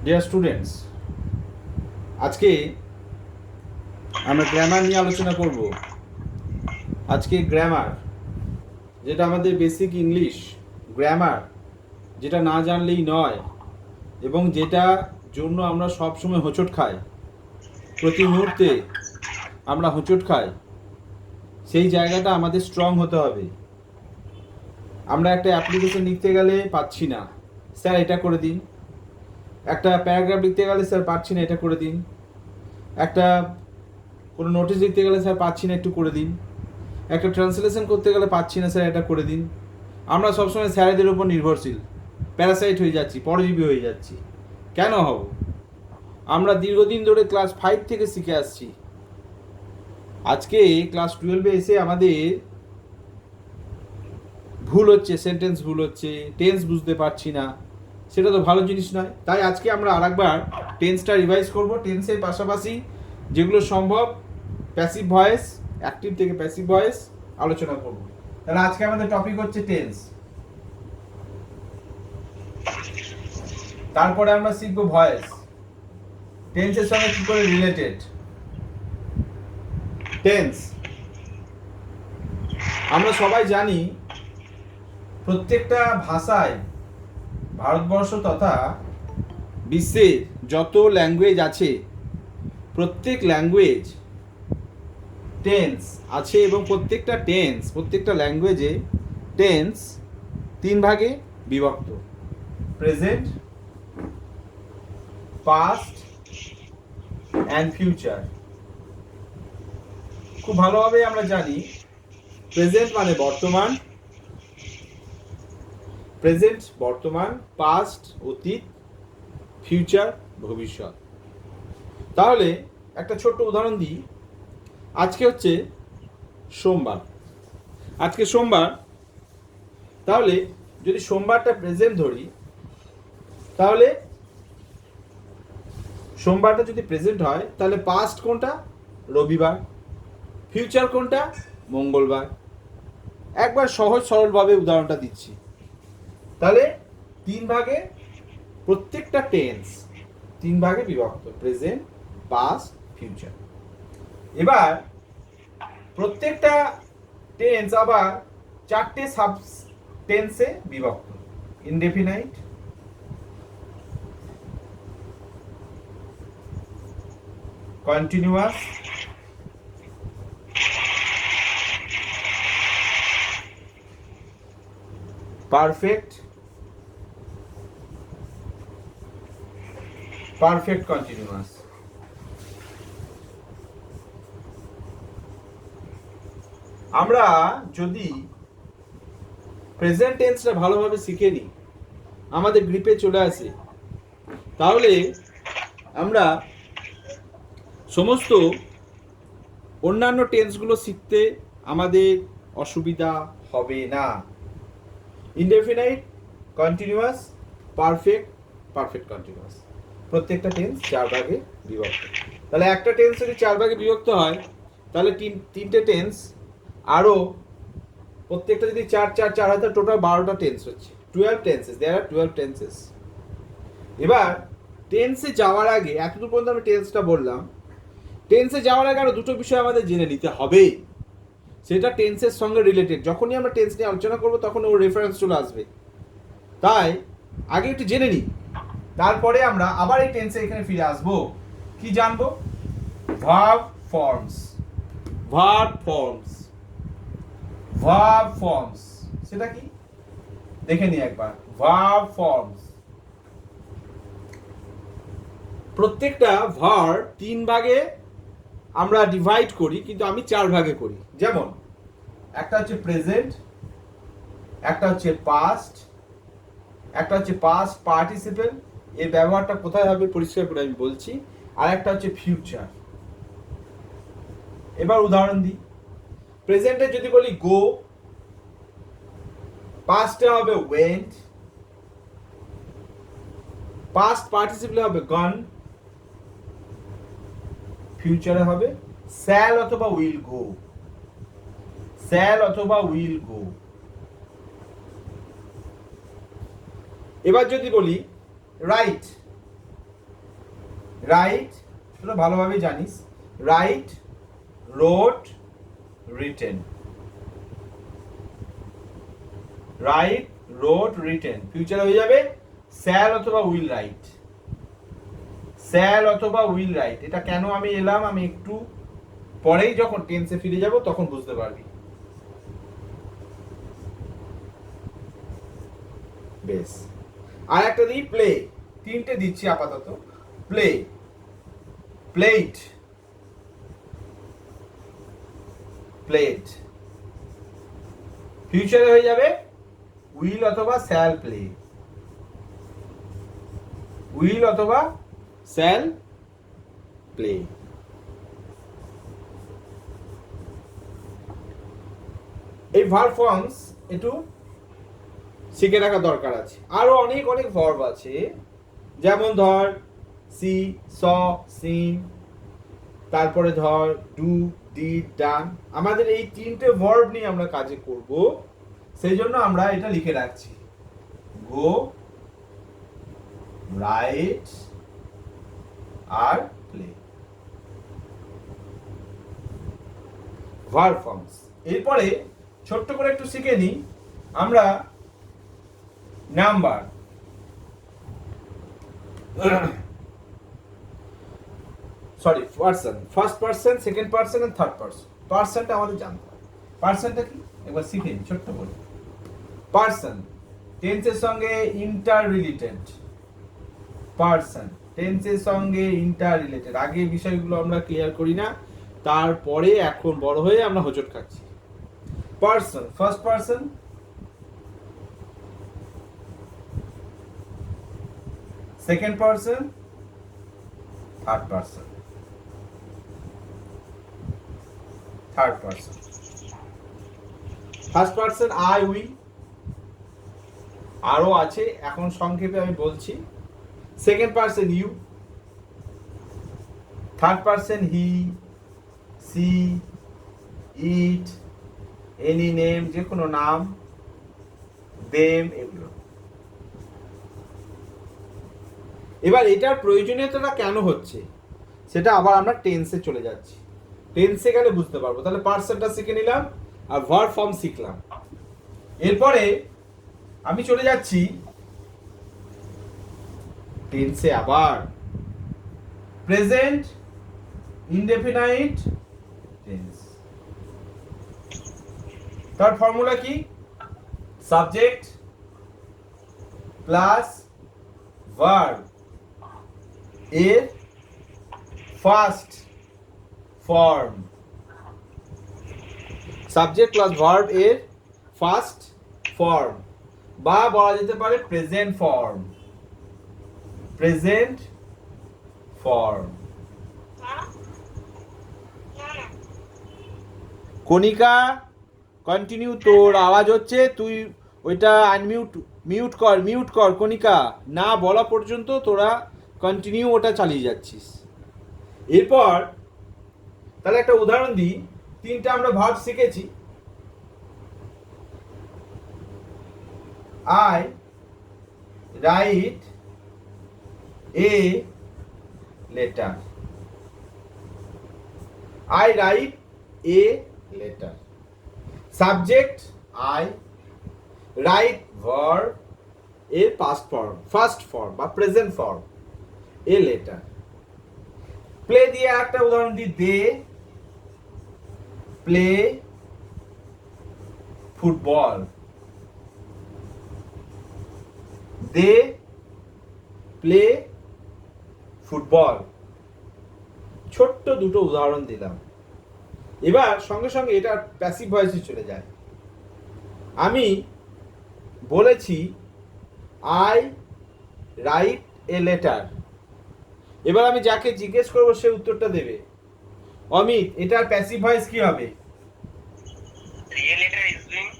Dear students, আজকে আমরা grammar নিয়ে আলোচনা করব। আজকে গ্রামার, যেটা আমাদের বেসিক ইংলিশ গ্রামার, যেটা না জানলেই নয় এবং যেটা জন্য আমরা সবসময় হোঁচট খাই, প্রতি মুহূর্তে আমরা হোঁচট খাই, সেই জায়গাটা আমাদের স্ট্রং হতে হবে। আমরা একটা অ্যাপ্লিকেশন লিখতে গেলে পাচ্ছি না, স্যার এটা করে দিন। একটা প্যারাগ্রাফ লিখতে গেলে স্যার পাচ্ছি না, এটা করে দিন। একটা কোনো নোটিশ লিখতে গেলে স্যার পাচ্ছি না, একটু করে দিন। একটা ট্রান্সলেশন করতে গেলে পাচ্ছি না স্যার, এটা করে দিন। আমরা সবসময় স্যারেদের উপর নির্ভরশীল, প্যারাসাইট হয়ে যাচ্ছি, পরজীবী হয়ে যাচ্ছি। কেন হব? আমরা দীর্ঘদিন ধরে ক্লাস 5 থেকে শিখে আসছি। আজকে ক্লাস 12-এ এসে আমাদের ভুল হচ্ছে, সেন্টেন্স ভুল হচ্ছে, টেন্স বুঝতে পারছি না, সেটা তো ভালো জিনিস নয়। তাই আজকে আমরা আরেকবার টেন্সটা রিভাইজ করব। টেন্সের পাশাপাশি যেগুলো সম্ভব প্যাসিভ ভয়েস, অ্যাক্টিভ থেকে প্যাসিভ ভয়েস আলোচনা করব। তাহলে আজকে আমাদের টপিক হচ্ছে টেন্স। তারপরে আমরা শিখব ভয়েস, টেন্সের সঙ্গে কি করে রিলেটেড। টেন্স আমরা সবাই জানি, প্রত্যেকটা ভাষায়, ভারতবর্ষ তথা বিশ্বের যত ল্যাঙ্গুয়েজ আছে, প্রত্যেক ল্যাঙ্গুয়েজ টেন্স আছে এবং প্রত্যেকটা ল্যাঙ্গুয়েজে টেন্স 3 ভাগে বিভক্ত: প্রেজেন্ট, পাস্ট অ্যান্ড ফিউচার। খুব ভালোভাবে আমরা জানি, প্রেজেন্ট মানে বর্তমান, পাস্ট অতীত, ফিউচার ভবিষ্যৎ। তাহলে একটা ছোট্ট উদাহরণ দিই। আজকে হচ্ছে সোমবার, তাহলে যদি সোমবারটা প্রেজেন্ট ধরি, তাহলে সোমবারটা যদি প্রেজেন্ট হয়, তাহলে পাস্ট কোনটা? রবিবার। ফিউচার কোনটা? মঙ্গলবার। একবার সহজ সরলভাবে উদাহরণটা দিচ্ছি। তাহলে 3 ভাগে, প্রত্যেকটা টেন্স 3 ভাগে বিভক্ত: প্রেজেন্ট, পাস্ট, ফিউচার। এবার প্রত্যেকটা টেন্স আবার 4টে সাব টেন্সে বিভক্ত: ইনডেফিনাইট, কন্টিনিউয়াস, পারফেক্ট কন্টিনিউয়াস। আমরা যদি প্রেজেন্ট টেন্সটা ভালোভাবে শিখে নিই, আমাদের গ্রিপে চলে আসে, তাহলে আমরা সমস্ত অন্যান্য টেন্সগুলো শিখতে আমাদের অসুবিধা হবে না। ইনডেফিনাইট, কন্টিনিউয়াস, পারফেক্ট কন্টিনিউয়াস, প্রত্যেকটা টেন্স 4 ভাগে বিভক্ত। তাহলে একটা টেন্স যদি 4 ভাগে বিভক্ত হয়, তাহলে তিনটে টেন্স আরও, প্রত্যেকটা যদি 4 হয়, তাহলে টোটাল 12টা টেন্স হচ্ছে, 12 টেন্সেস। দেয়ার আর 12 টেন্সেস। এবার টেন্সে যাওয়ার আগে, এতদূর পর্যন্ত আমি টেন্সটা বললাম, টেন্সে যাওয়ার আগে আরও দুটো বিষয় আমাদের জেনে নিতে হবে, সেটা টেন্সের সঙ্গে রিলেটেড। যখনই আমরা টেন্স নিয়ে আলোচনা করবো, তখন ওর রেফারেন্স চলে আসবে। তাই আগে একটু জেনে নিই, তারপরে আমরা আবার এই টেন্সে এখানে ফিরে আসবো। কি জানবো? Verb forms. সেটা কি দেখে নিই একবার। ভার্ব ফর্মস, প্রত্যেকটা ভার্ব 3 ভাগে আমরা ডিভাইড করি, কিন্তু আমি 4 ভাগে করি। যেমন একটা হচ্ছে প্রেজেন্ট, একটা হচ্ছে পাস্ট, একটা হচ্ছে পাস্ট পার্টিসিপেল, এর ব্যবহারটা কোথায় হবে পরিষ্কার করে আমি বলছি, আর একটা হচ্ছে ফিউচার। এবার উদাহরণ দিই। প্রেজেন্টে যদি বলি গো, পাস্টে হবে ওয়েন্ট, পাস্ট পার্টিসিপেলে হবে গন, ফিউচারে হবে শ্যাল অথবা উইল গো। এবার যদি বলি রাইট, রাইট, তোরা ভালোভাবে জানিস, right, wrote, written. Right, wrote, written. Future হয়ে যাবে স্যাল অথবা উইল রাইট। স্যাল অথবা উইল রাইট। এটা কেন আমি এলাম আমি একটু পরেই যখন টেন্সে ফিরে যাব তখন বুঝতে পারবি। বেশ, আর একটা দিই প্লে। তিনটে দিচ্ছি আপাতত। Play, plate, plate. ফিউচারে হয়ে যাবে উইল অথবা শ্যাল প্লে। উইল অথবা শ্যাল প্লে। এই ভার্ব ফর্মস একটু শিখে রাখা দরকার আছে। আরো অনেক অনেক ভার্ব আছে, যেমন ধর সি, স, সিন, তারপরে ধর ডু, ডিড, ডান। আমাদের এই তিনটে ভার্ব নিয়ে আমরা কাজে করব, সেই জন্য আমরা এটা লিখে রাখছি। গো, রাইট আর প্লে, ভার্ব ফর্মস। এরপরে ছোট্ট করে একটু শিখে নিই আমরা number. Sorry, person. First person, second person and third person. পার্সনটা আমাদের জানতে হবে। পার্সনটা কি একবার শিখে নিই ছোট্ট করে। পার্সন টেন্সের সঙ্গে ইন্টার রিলেটেড। পার্সন টেন্সের সঙ্গে ইন্টার রিলেটেড। আগে বিষয়গুলো আমরা ক্লিয়ার করি না, তারপরে এখন বড় হয়ে আমরা হোঁচট খাচ্ছি। Person, first person, second person, third person. Third person, first person I, we, আরো আছে, এখন সংক্ষেপে আমি বলছি। Second person you, third person he, she, it, any name, যে কোনো নাম, দেম, এগুলো। এবার এটার প্রয়োজনীয়তাটা কেন হচ্ছে সেটা আবার আমরা টেন্সে চলে যাচ্ছি। টেন্সে গেলে বুঝতে পারবো। তাহলে পার্সনটা শিখে নিলাম আর ভার্ব ফর্ম শিখলাম। এরপরে আমি চলে যাচ্ছি টেন্সে আবার। Present indefinite tense. তার ফর্মুলা কি? সাবজেক্ট প্লাস ভার্ব এর first form. Subject plus verb এর ফার্স্ট ফর্ম, বা বলা যেতে পারে present form. Present form. Kanika continue, তোর আওয়াজ হচ্ছে, তুই ওইটা আনমিউট, মিউট কর কণিকা। না বলা পর্যন্ত তোরা কন্টিনিউ ওটা চালিয়ে যাচ্ছিস। এরপর তাহলে একটা উদাহরণ দিই। তিনটা আমরা ভার্ব শিখেছি। I write a letter. I write a letter. Subject I, write verb এর পাস্ট ফর্ম, ফার্স্ট ফর্ম বা present form, a letter. Play দিয়ে একটা উদাহরণ দিই। They play football. They play football. ছোট্ট দুটো উদাহরণ দিলাম। এবার সঙ্গে সঙ্গে এটা প্যাসিভ ভয়েসে চলে যায়। আমি বলেছি আই রাইট এ লেটার। এবার আমি যাকে জিজ্ঞেস করবো সে উত্তরটা দেবে। অমিত, এটার প্যাসিভ ভয়েস কি হবে? A letter is being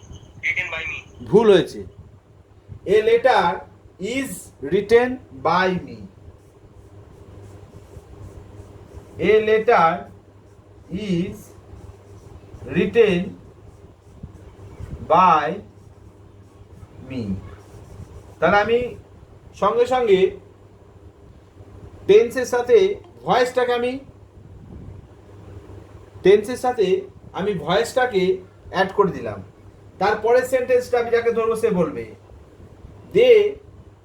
written by me. ভুল হয়েছে। A letter is written by me. A letter is written by me. তাহলে আমি সঙ্গে সঙ্গে টেন্সের সাথে ভয়েসটাকে আমি টেন্সের সাথে আমি ভয়েসটাকে অ্যাড করে দিলাম। তারপরের সেন্টেন্সটা আমি যাকে ধরবো সে বলবে they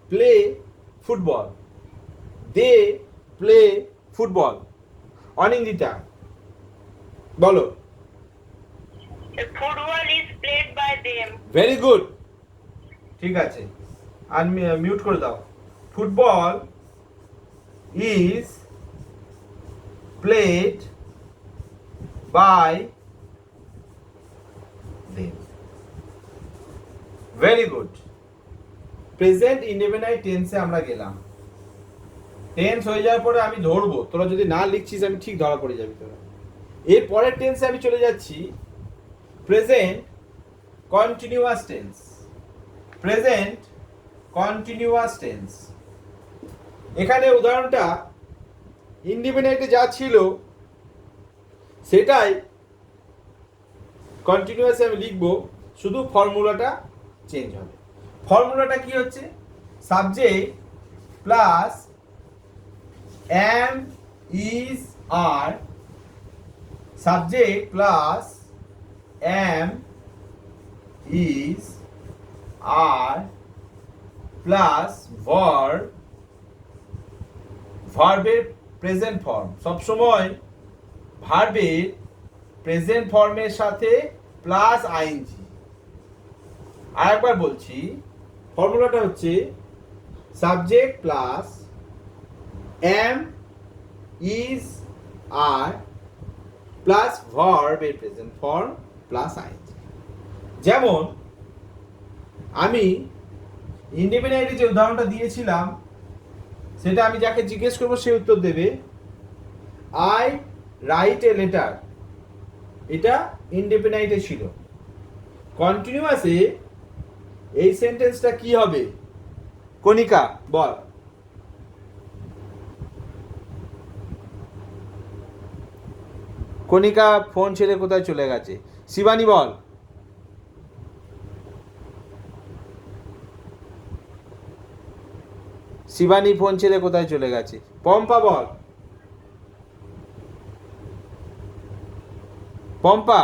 play football, they play football. Anindita বলো। Football is played by them. Very good, ঠিক আছে, আর মিউট করে দাও। Football is played by them. Very good. Present indefinite টেন্সে আমরা গেলাম। টেন্স হয়ে যাওয়ার পরে আমি ধরবো, তোরা যদি না লিখছিস আমি ঠিক ধরা পড়ে যাবি তোরা। এর পরের টেন্সে আমি চলে যাচ্ছি present continuous tense. Present continuous tense, এখানে উদাহরণটা ইনডিফিনাইটে যা ছিল সেটাই কন্টিনিউয়াসে আমি লিখবো, শুধু ফর্মুলাটা চেঞ্জ হবে। ফর্মুলাটা কি হচ্ছে? Subject plus am is are, subject plus am is are plus verb, ভার্বের প্রেজেন্ট ফর্ম। সবসময় ভার্বের প্রেজেন্ট ফর্মের সাথে প্লাস আইএনজি। আর একবার বলছি, ফর্মুলাটা হচ্ছে subject plus am is are plus verb এর প্রেজেন্ট ফর্ম প্লাস আইএনজি। যেমন আমি ইনডিফিনাইটে যে উদাহরণটা দিয়েছিলাম সেটা আমি যাকে জিজ্ঞেস করবো সে উত্তর দেবে আই রাইট এ লেটার। এটা ইনডিফিনাইটে ছিল। কন্টিনিউয়াসে এই সেন্টেন্সটা কি হবে? কণিকা বল। কণিকা ফোন ছেড়ে কোথায় চলে গেছে? শিবানী বল। শিবানী ফোন ছেড়ে কোথায় চলে গেছে? পম্পা বল। পম্পা,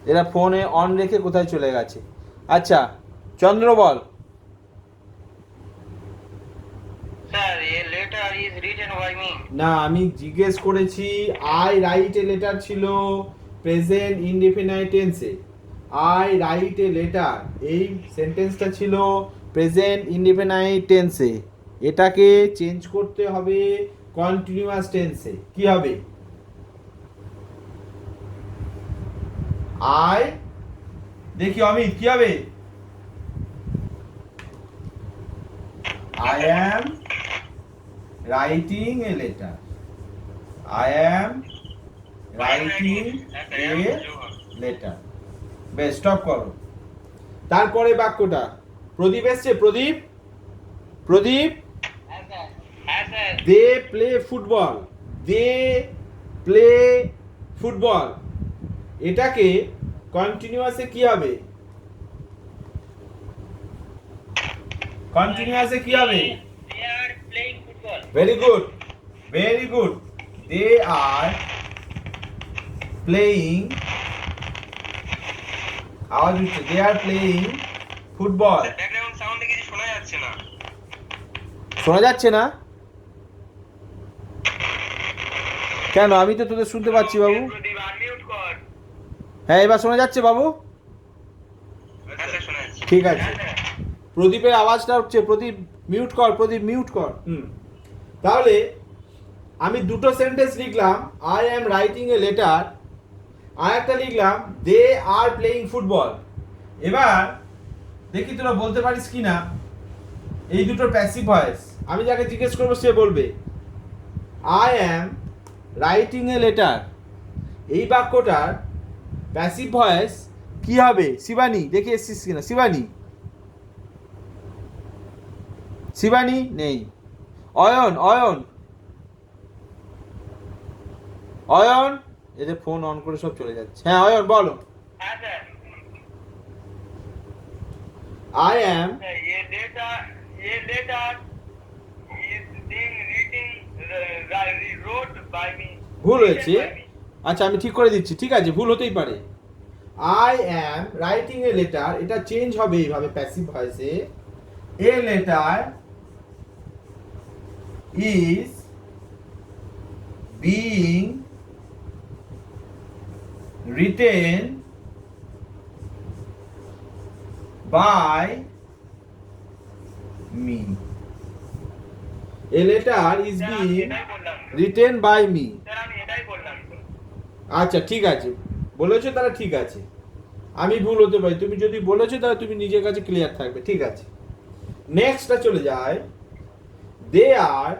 এরা ফোনে অন রেখে কোথায় চলে গেছে? আচ্ছা, চন্দ্র বল। Sir, a letter is written by me. না, আমি জিজ্ঞেস করেছি আই রাইট এ লেটার ছিল প্রেজেন্ট ইনডিফিনাইট টেন্সে। আই রাইট এ লেটার এই সেন্টেন্সটা ছিল প্রেজেন্ট ইনডিফিনাইট টেন্সে। এটাকে চেঞ্জ করতে হবে কন্টিনিউয়াস টেন্সে। কি হবে? আই, দেখি অমিত কি হবে? I am writing a letter. I am writing a letter. বেশ, স্টপ করো। তারপরে বাক্যটা প্রদীপ এসছে। Pradip, Pradip, Yes, sir. They play football, they play football. এটাকে কন্টিনিউয়াসে কি হবে? কন্টিনিউয়াসে কি হবে? They are playing football. Very good, very good. They are playing, আওয়াজ হচ্ছে, they are playing football. Background সাউন্ডে কিছু শোনা যাচ্ছে না। শোনা যাচ্ছে না কেন? আমি তো তোদের শুনতে পাচ্ছি বাবু। প্রদীপ আনমিউট কর। হ্যাঁ, এবার শোনা যাচ্ছে বাবু। হ্যাঁ স্যার, শোনা যাচ্ছে। ঠিক আছে। হ্যাঁ, স্যার। প্রদীপের আওয়াজটা হচ্ছে, প্রদীপ মিউট কর, প্রদীপ মিউট কর। তাহলে আমি দুটো সেন্টেন্স লিখলাম, I am writing a letter, আর একটা লিখলাম দে আর প্লেইং ফুটবল। এবার দেখি তোরা বলতে পারিস কি না এই দুটোর প্যাসিভ ভয়েস। আমি যাকে জিজ্ঞেস করবো সে বলবে I am writing a letter. এই বাক্যটার প্যাসিভ ভয়েস কি হবে? শিবানী, দেখে এসছিস কিনা? শিবানী, শিবানী নেই। অয়ন, অয়ন, অয়ন, এদের ফোন অন করে সব চলে যাচ্ছে। হ্যাঁ অয়ন বলো। হ্যাঁ স্যার। আই অ্যাম, ये letter A letter is being wrote by me. ভুল Written হয়েছে। by me. আচ্ছা আমি ঠিক করে দিচ্ছি, ঠিক আছে, ভুল হতেই পারে। I am writing a letter, এটা চেঞ্জ হবে এইভাবে প্যাসিভ ভয়েসে। A letter is being written by me. A letter is sir, being আমি এটাই বললাম। Written by me. স্যার, আমি এটাই বললাম তো। আচ্ছা ঠিক আছে, বলেছো তাহলে ঠিক আছে, আমি ভুল হতে পারি, তুমি যদি বলেছো তাহলে তুমি নিজের কাছে ক্লিয়ার থাকবে, ঠিক আছে। নেক্সটটা চলে যায়, they are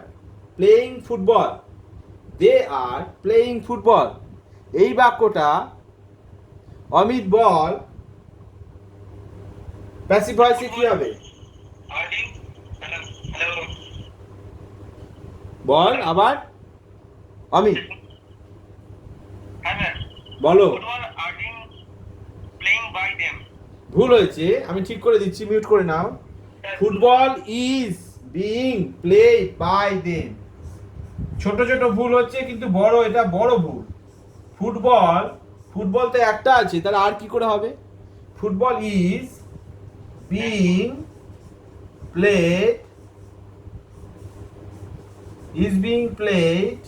playing football. They are playing football, এই বাক্যটা অমিত বল প্যাসিভ ভয়েসে কি হবে? Harding, hello. বল আবার অমিত, হ্যাঁ, হ্যাঁ। বলো। Football are being playing by them. ভুল হয়েছে, আমি ঠিক করে দিচ্ছি, মিউট করে নাও। Football is being played by them. ছোট ছোট ভুল হচ্ছে কিন্তু বড়, এটা বড় ভুল। ফুটবল, ফুটবল তো একটা আছে, তাহলে আর কি করে হবে? Football is being played, is being played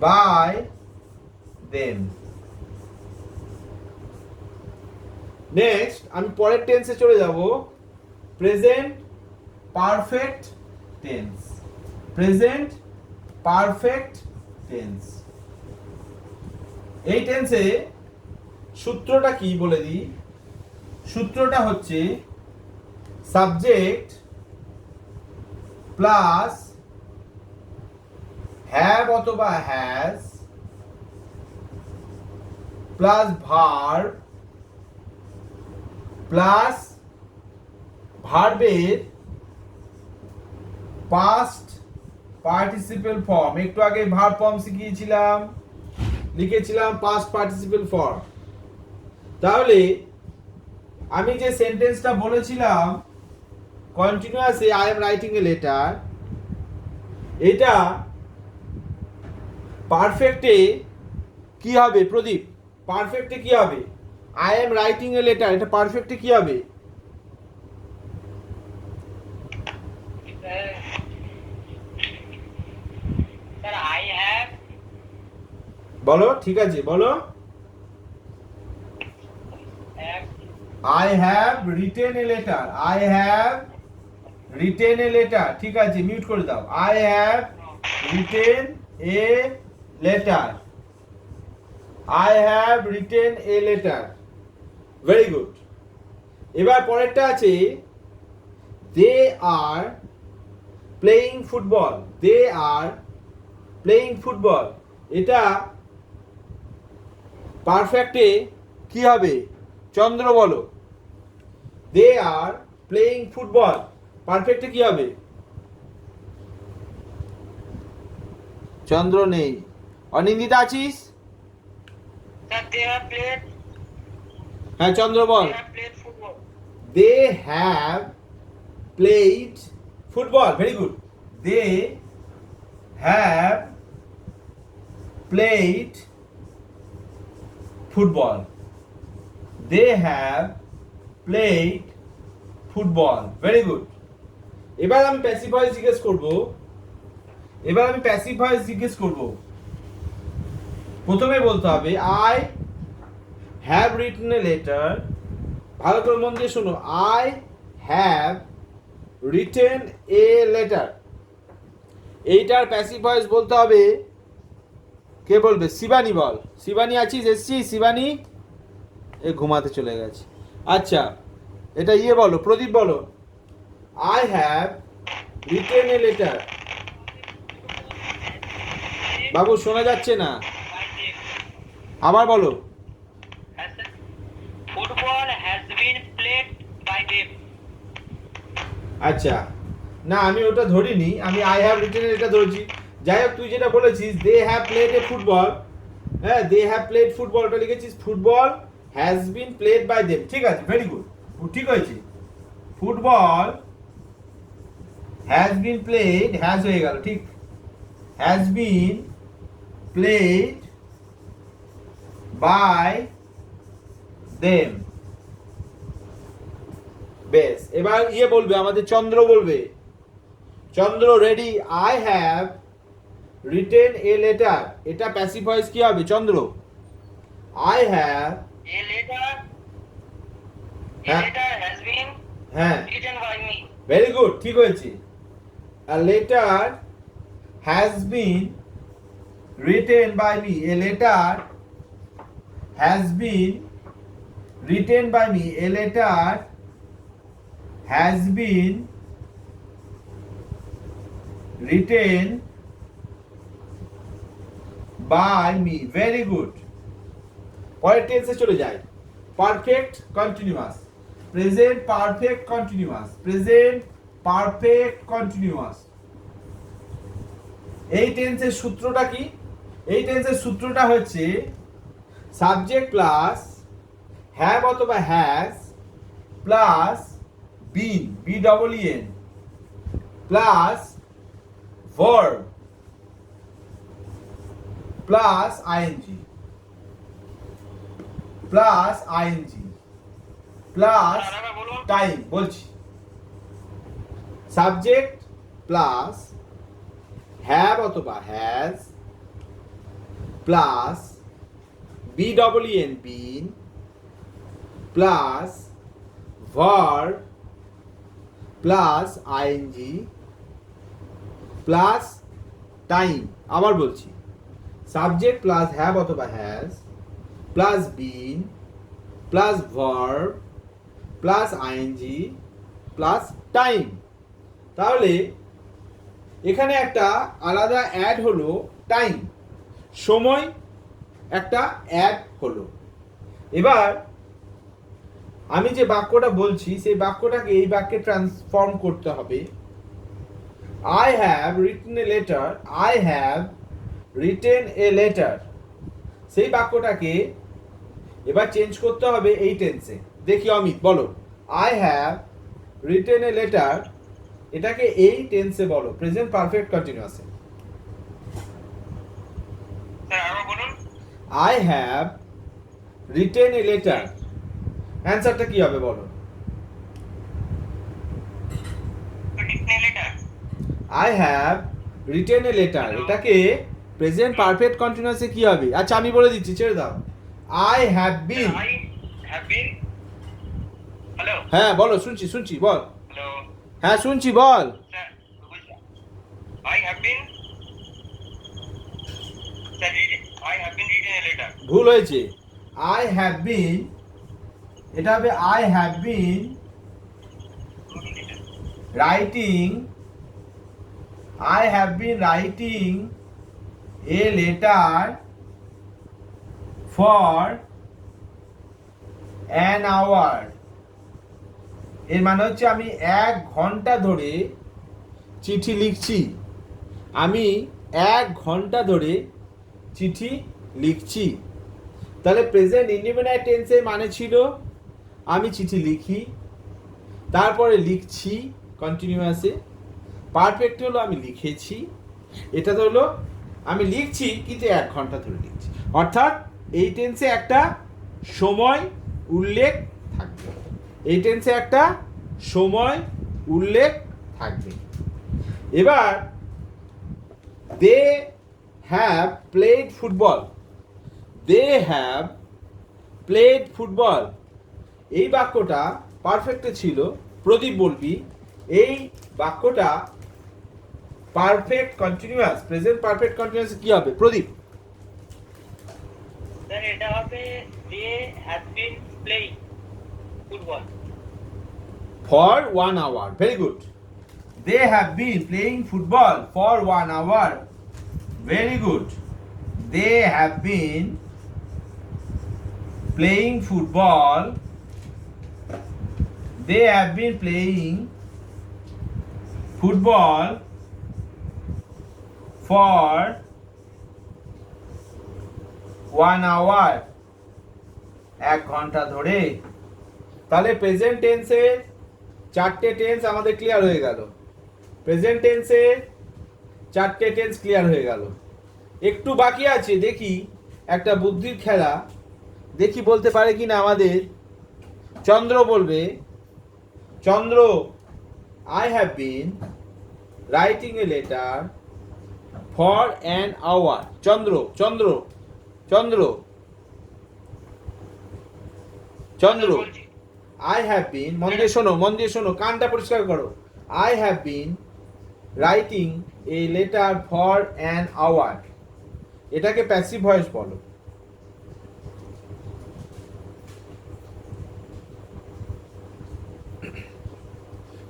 by them. Next আমি পরের টেন্সে চলে যাব, present perfect tense. Present perfect tense, এই টেন্সে সূত্রটা কি বলে দিই। সূত্রটা হচ্ছে সাবজেক্ট প্লাস হ্যাভ অথবা হ্যাজ প্লাস ভার্ব প্লাস ভার্বের পাস্ট পার্টিসিপেল ফর্ম। একটু আগে ভার্ব ফর্ম শিখিয়েছিলাম, লিখেছিলাম পাস্ট পার্টিসিপেল ফর্ম। তাহলে আমি যে সেন্টেন্সটা বলেছিলাম continuously I am writing a letter, এটা পারফেক্টে কি হবে প্রদীপ? পারফেক্টে কি হবে? I am writing a letter, এটা পারফেক্টে কি হবে? Sir, I have বলো, ঠিক আছে বলো। I have written a letter, I have written a letter, ঠিক আছে, মিউট করে দাও। I have written a letter, I have written a letter, very good. এবার পরেরটা আছে, they are playing football. They are playing football, এটা পারফেক্টে কি হবে? চন্দ্র বলো। দে আর প্লেয়িং ফুটবল, পারফেক্টে কি হবে? চন্দ্র নেই, অনিন্দিতা আছিস? Sir, they have played. হ্যাঁ চন্দ্র বল। They have played football. They have played football. Very good. They have played football. They have played football. Very good. এবার আমি প্যাসিভ ভয়েস জিজ্ঞেস করব। এবার আমি প্যাসিভ ভয়েস জিজ্ঞেস করব। প্রথমে বলতে হবে I have written a letter. ভালো করে মন দিয়ে শোনো, I have written a letter. এইটার প্যাসিভ ভয়েস বলতে হবে, কে বলবে? শিবানী বল। শিবানী আছিস? এসছিস শিবানী? এ ঘুমাতে চলে গেছে। আচ্ছা এটা ইয়ে বলো, প্রদীপ বলো। I have written a letter. বাবু শোনা যাচ্ছে না, By them. আবার বলো। Has football has been played by them. আচ্ছা না আমি ওটা ধরিনি, আমি আই হ্যাভ রিটেন এটা ধরেছি। যাই হোক তুই যেটা বলেছিস they have played a football, হ্যাঁ দে হ্যাভ প্লেড ফুটবল, ওটা লিখেছিস football has been played by them, ঠিক আছে, ভেরি গুড, ঠিক হয়েছে। Football has been played, has হয়ে গেল, ঠিক, has been played by them. বেশ, এবার ইয়ে বলবে, আমাদের চন্দ্র বলবে। Chandra ready, I have written a letter. এটা প্যাসিভ ভয়েস কি হবে Chandra? I have, A letter হ্যাঁ has been হ্যাঁ written by me. Very good, ঠিক হয়েছে। A letter has been written by me. A letter has been written by me. A letter has been written by me. Very good. পরের টেন্সে চলে যায়। Perfect continuous, present perfect continuous, present perfect continuous. এই টেন্সের সূত্রটা কি? এই টেন্সের সূত্রটা হচ্ছে সাবজেক্ট প্লাস হ্যাভ অথবা has plus been, B double N, plus verb plus ING, plus ING, plus আর আবার বলুন। টাইম। বলছি, সাবজেক্ট প্লাস হ্যাভ অথবা has plus B double N been plus verb plus ING plus time. আবার বলছি, subject plus have অথবা has plus been plus verb plus ING plus time. তাহলে এখানে একটা আলাদা অ্যাড হলো টাইম, সময় একটা অ্যাড হলো। এবার আমি যে বাক্যটা বলছি সেই বাক্যটাকে এই বাক্যে ট্রান্সফর্ম করতে হবে। I have written a letter, I have written a letter, সেই বাক্যটাকে এবার চেঞ্জ করতে হবে এই টেন্সে। দেখি অমিত বলো, I have written a letter, এটাকে এই টেন্সে বলো, প্রেজেন্ট পারফেক্ট কন্টিনিউয়াসে। স্যার আবার বলুন। I have written a letter, অ্যান্সারটা কি হবে বলো? Written a letter. I have written a letter, এটাকে প্রেজেন্ট পারফেক্ট কন্টিনিউয়াসে কি হবে? আচ্ছা আমি বলে দিচ্ছি, ছেড়ে দাও। I have been, I have been. Hello হ্যাঁ বলো, শুনছি শুনছি, বল। হ্যালো হ্যাঁ শুনছি, বল। স্যার বলছি I have been. Sir I have been written a letter. ভুল হয়েছে, আই হ্যাভ বিন, এটা হবে I have been writing, I have been writing a letter for an hour. এর মানে হচ্ছে আমি 1 ঘন্টা ধরে চিঠি লিখছি, আমি 1 ঘন্টা ধরে চিঠি লিখছি। তাহলে প্রেজেন্ট ইনডিফিনাইট টেন্সের মানে ছিল আমি চিঠি লিখি, তারপরে লিখছি কন্টিনিউয়াসে। পারফেক্ট হলো আমি লিখেছি, এটা তো হলো আমি লিখছি কিন্তু 1 ঘন্টা ধরে লিখছি। অর্থাৎ এই টেন্সে একটা সময় উল্লেখ থাকবে, এই টেন্সে একটা সময় উল্লেখ থাকবে। এবার they have played football, they have played football, এই বাক্যটা পারফেক্টে ছিল। প্রদীপ বলবি এই বাক্যটা perfect continuous, present perfect continuous কি হবে প্রদীপ? স্যার এটা হবে they have been playing football. For 1 hour. Very good. They have been playing football for 1 hour. Very good. They have been playing football. They have been playing football for 1 hour. 1 ঘন্টা ধরে। তাহলে present টেন্সে 4টে tense আমাদের clear হয়ে গেল। Present টেন্সে 4টে tense clear হয়ে গেল। একটু বাকি আছে, দেখি একটা বুদ্ধির খেলা, দেখি বলতে পারে কিনা আমাদের। চন্দ্র বলবে, চন্দ্র, I have been writing a letter for an hour. চন্দ্র, চন্দ্র, চন্দ্র, চন্দ্র, বলছি। I have been, মন দিয়ে শোনো, মন দিয়ে শোনো, কানটা পরিষ্কার করো। I have been writing a letter for an hour. এটাকে প্যাসিভ ভয়েস বলো।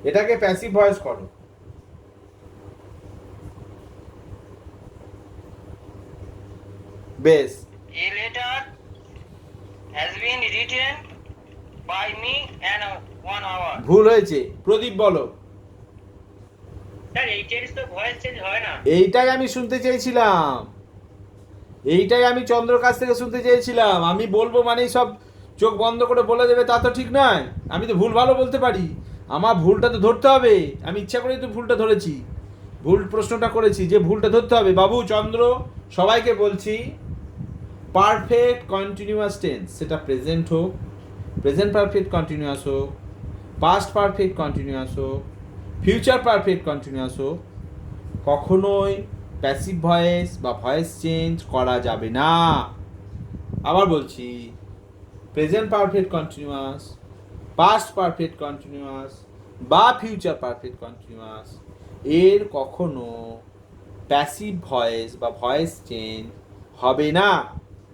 এটাকে প্যাসিভ ভয়েস করো। বেশ, A letter has been written by me in 1 hour. ভুল হয়েছে। প্রদীপ বলো। স্যার এই টেন্স তো ভয়েস চেঞ্জ হয় না। এইটাই আমি শুনতে চেয়েছিলাম, এইটাই আমি চন্দ্রর কাছ থেকে শুনতে চেয়েছিলাম। আমি বলবো মানেই সব চোখ বন্ধ করে বলে দেবে, তা তো ঠিক নয়। আমি তো ভুল ভালো বলতে পারি, আমার ভুলটা তো ধরতে হবে। আমি ইচ্ছা করেই তো ভুলটা ধরেছি, ভুল প্রশ্নটা করেছি, যে ভুলটা ধরতে হবে। বাবু, চন্দ্র, সবাইকে বলছি, পারফেক্ট কন্টিনিউয়াস টেন্স, সেটা প্রেজেন্ট হোক, প্রেজেন্ট পারফেক্ট কন্টিনিউয়াস হোক, পাস্ট পারফেক্ট কন্টিনিউয়াস হোক, ফিউচার পারফেক্ট কন্টিনিউয়াস হোক, কখনোই প্যাসিভ ভয়েস বা ভয়েস চেঞ্জ করা যাবে না। আবার বলছি, present perfect continuous, past perfect continuous বা ফিউচার পারফেক্ট কন্টিনিউয়াস, এর কখনো প্যাসিভ ভয়েস বা ভয়েস চেঞ্জ হবে না।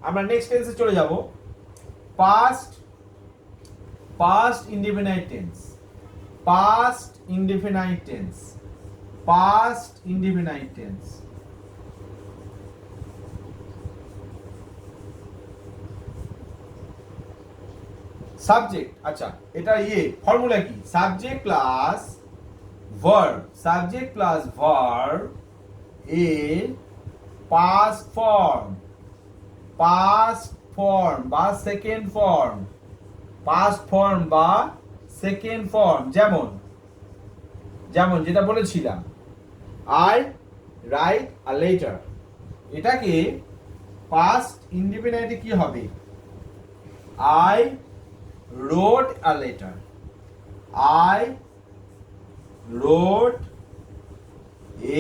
আমরা নেক্সট টেন্সে চলে যাব। Past, past indefinite tense, past indefinite tense, past indefinite tense. Subject, আচ্ছা, এটা ফর্মুলা কি? Subject plus verb, subject plus verb এর পাস্ট ফর্ম, পাস্ট ফর্ম বা সেকেন্ড ফর্ম, পাস্ট ফর্ম বা সেকেন্ড ফর্ম। যেমন, যেমন যেটা বলেছিলাম, আই রাইট আ লেটার, এটাকে পাস্ট ইনডিফিনাইটে কি হবে? I wrote a letter, I wrote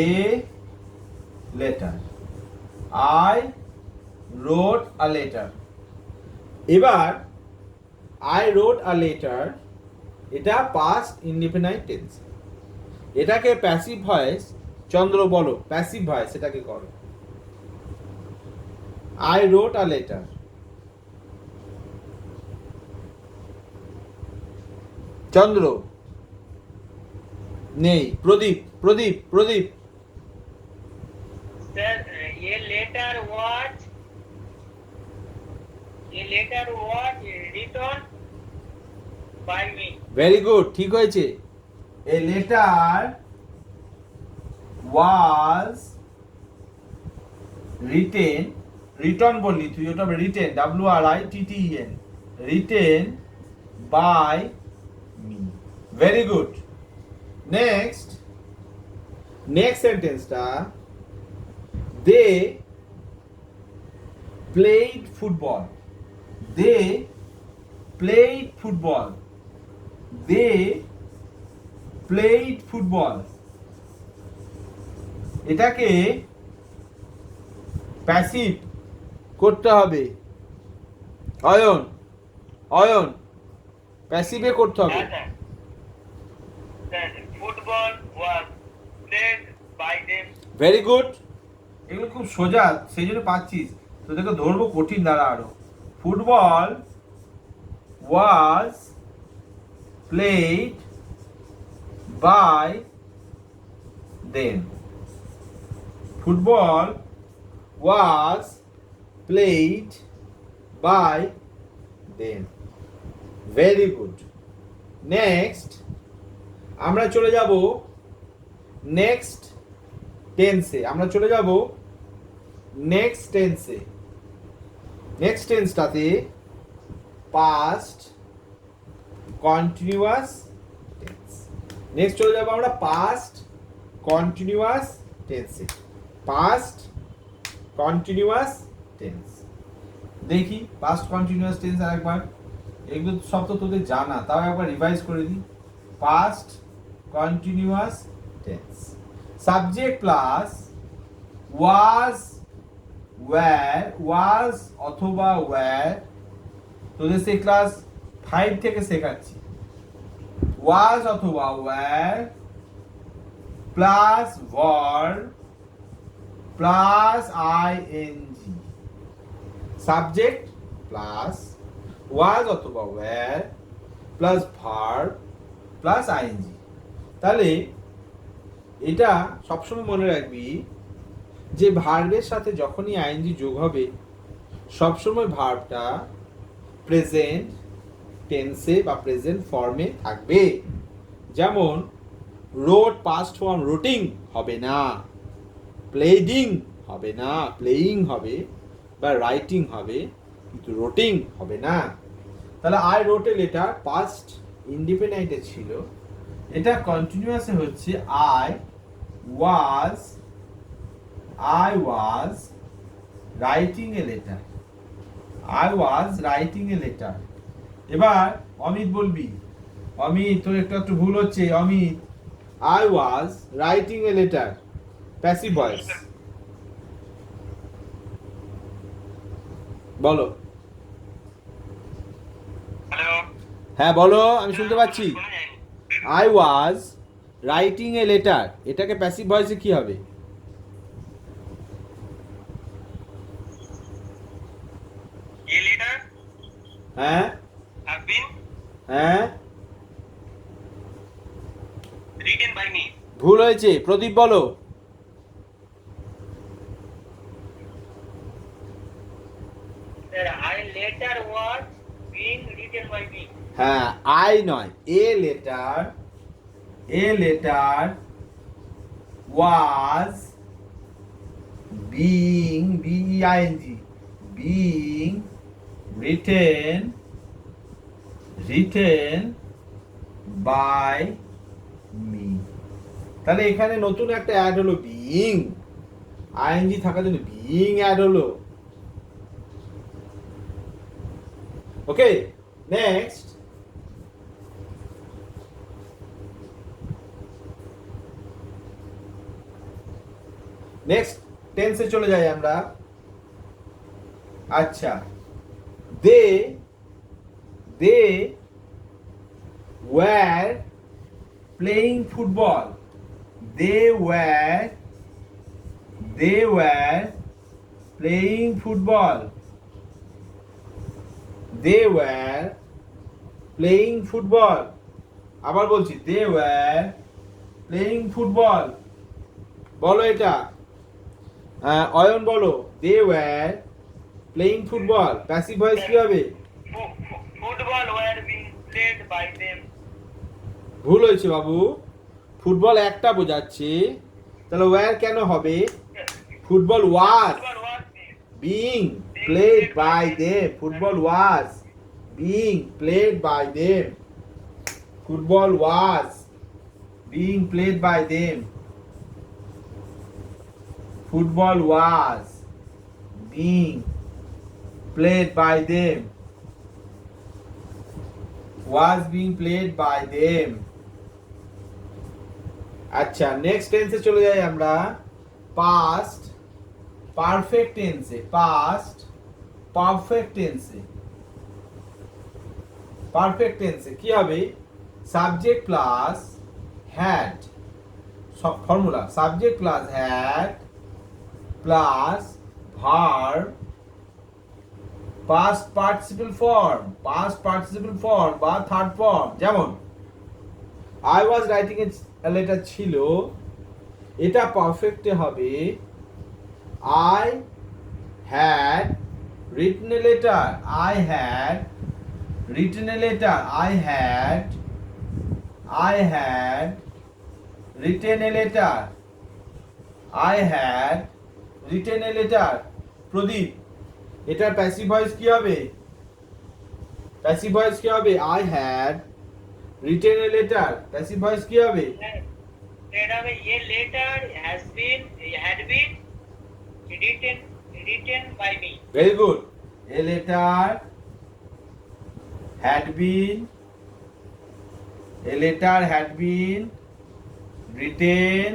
a letter, I wrote a letter। এবার I wrote a letter, এটা পাস্ট ইনডিফিনাইট টেন্স। এটাকে প্যাসিভ ভয়েস, চন্দ্র বলো, প্যাসিভ ভয়েস এটাকে করো। I wrote a letter, Chandra নেই। Pradeep, Pradeep, Pradeep, sir a letter was written by me. Very good, ঠিক হয়েছে। A letter was written, written বললি তুই, ওটা written, WRITTEN, written by me. Very good. Next, next সেন্টেন্সটা, they played football, they played football, they played football. এটাকে passive করতে হবে। অয়ন, অয়ন, প্যাসিভে করতে হবে। Football was played by them. Very good. এগুলো খুব সোজা, সেই জন্য পাচ্ছিস, তোদেরকে ধরবো কঠিন দ্বারা আরো। Football was played by them, football was played by them. Very good. Next আমরা চলে যাব নেক্সট টেন্সে, আমরা চলে যাব নেক্সট টেন্সে। নেক্সট টেন্সটাতে পাস্ট কন্টিনিউয়াস টেন্স। নেক্সট চলে যাব আমরা পাস্ট কন্টিনিউয়াস টেন্সে, পাস্ট কন্টিনিউয়াস টেন্স। দেখি পাস্ট কন্টিনিউয়াস টেন্স আরেকবার, এগুলো সব তো তোদের জানা, তাও একবার রিভাইজ করে দিই। Past continuous tense, subject plus was, were, was অথবা ওয়্যার, তোদের সেই ক্লাস 5 থেকে শেখাচ্ছি। ওয়াজ অথবা were plus verb plus ING, subject plus was অথবা were plus verb plus ING. তাহলে এটা সবসময় মনে রাখবি যে ভার্বের সাথে যখনই আইএনজি যোগ হবে সবসময় ভার্বটা প্রেজেন্ট টেন্সে বা প্রেজেন্ট ফর্মে থাকবে। যেমন রোড পাস্ট ফর্ম রোটিং হবে না, প্লেডিং হবে না, প্লেয়িং হবে, বা রাইটিং হবে, কিন্তু রোটিং হবে না। তাহলে I wrote a letter past ইন্ডিপেন্ডেন্টে ছিল, এটা কন্টিনিউয়াসে হচ্ছে I was writing a letter, I was writing a letter. এবার অমিত বলবি, অমিত তোর একটু ভুল হচ্ছে, Amit I was writing a letter, passive voice বলো। হ্যালো, হ্যাঁ বলো, আমি শুনতে পাচ্ছি। I was writing a letter, এটাকে প্যাসিভ ভয়েসে কি হবে? এ লেটার হ্যাঁ হ্যাভ বিন হ্যাঁ, রিটেন বাই মি। ভুল হয়েছে, প্রদীপ বলো। I letter was being written by me. হ্যাঁ, আই নয়, a letter was being, B E I N G, being written by me. তাহলে এখানে নতুন একটা অ্যাড হলো বিইং, আইএনজি থাকার জন্য বিইং অ্যাড হলো। ওকে, নেক্সট টেন্সে চলে যাই আমরা। আচ্ছা, they were playing football, they were playing football, they were playing football. আবার বলছি, দে ওয়্যার প্লেইং ফুটবল। বলো এটা, অয়ন বলো, they were playing football, passive voice কি হবে? Football were being played by them. ভুল হয়েছে বাবু, ফুটবল একটা বোঝাচ্ছে, তাহলে ওয়্যার কেন হবে? Football was being played by them, football was being played by them, football was being played by them, football was being played by them, was being played by them। আচ্ছা, next টেন্সে চলে যাই আমরা। Past perfect টেন্সে, past perfect টেন্সে কি হবে? Subject plus had, formula subject plus had plus verb past participle form বা থার্ড ফর্ম। যেমন I was writing a letter ছিল, এটা পারফেক্টে হবে I had written a letter, I had written a letter, I had written a letter, I had written a letter. Pradeep, এটার passive voice কি হবে? Passive voice কি হবে? I had written a letter, passive voice কি হবে? এটা হবে a letter had been written by me. Very good. A letter had been, a letter had been written